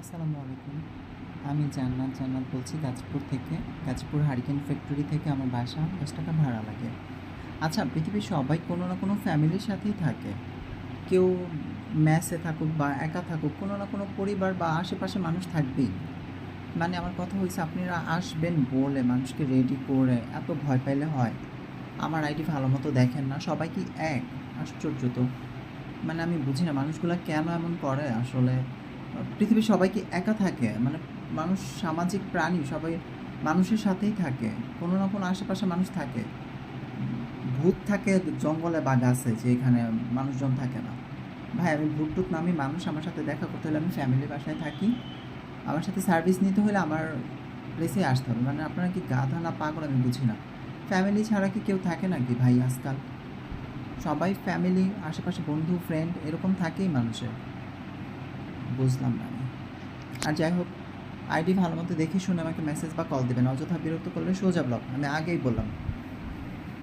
আসসালামু আলাইকুম। আমি জান্নাত বলছি গাজীপুর থেকে। গাজীপুর হারিকেন ফ্যাক্টরি থেকে আমার বাসা। ৳১০ ভাড়া লাগে। আচ্ছা, পৃথিবীর সবাই কোনো না কোনো ফ্যামিলির সাথেই থাকে। কেউ মেসে থাকুক বা একা থাকুক, কোনো না কোনো পরিবার বা আশেপাশে মানুষ থাকবেই। মানে আমার কথা হইছে, আপনারা আসবেন বলে মানুষকে রেডি করে এত ভয় পাইলে হয়? আমার আইডি ভালোমতো দেখেন না। সবাই কি এক? আশ্চর্য তো! মানে আমি বুঝি না মানুষগুলা কেন এমন করে আসলে? পৃথিবীর সবাই কি একা থাকে? মানে মানুষ সামাজিক প্রাণী, সবাই মানুষের সাথেই থাকে। কোনো না কোনো আশেপাশে মানুষ থাকে। উম ভূত থাকে জঙ্গলে বা গাছে, যেখানে মানুষজন থাকে না। ভাই, আমি ভূত-টুত না, আমি মানুষ। আমার সাথে দেখা করতে হলে আমি ফ্যামিলির বাসায় থাকি। আমার সাথে সার্ভিস নিতে হলে আমার প্লেসেই আসতে হবে। মানে আপনারা কি গাধা না পাগল আমি বুঝি না। ফ্যামিলি ছাড়া কি কেউ থাকে নাকি ভাই আজকাল? সবাই ফ্যামিলি, আশেপাশে বন্ধু, ফ্রেন্ড এরকম থাকেই মানুষের। বুঝলাম না আমি। আর যাই হোক, আইডি ভালোমতো দেখে শুনে আমাকে মেসেজ বা কল দিবেন। অযথা বিরক্ত করলে সোজা ব্লক। আমি আগেই বললাম।